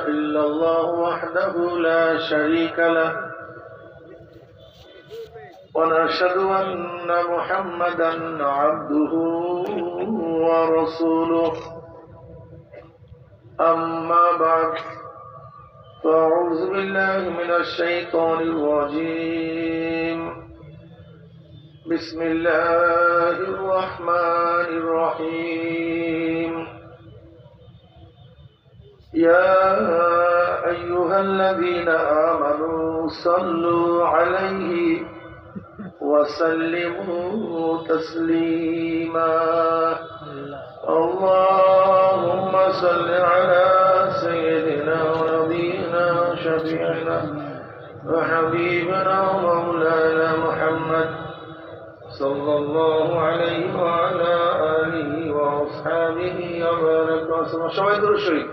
إلا الله وحده لا شريك له ونشهد أن محمدا عبده ورسوله أما بعد فأعوذ بالله من الشيطان الرجيم بسم الله الرحمن الرحيم يا أيها الذين آمنوا صلوا عليه وسلموا تسليما اللهم صل على سيدنا ونبينا وشفيعنا وحبيبنا ومولانا محمد صلى الله عليه وعلى آله وأصحابه وبارك وسلم.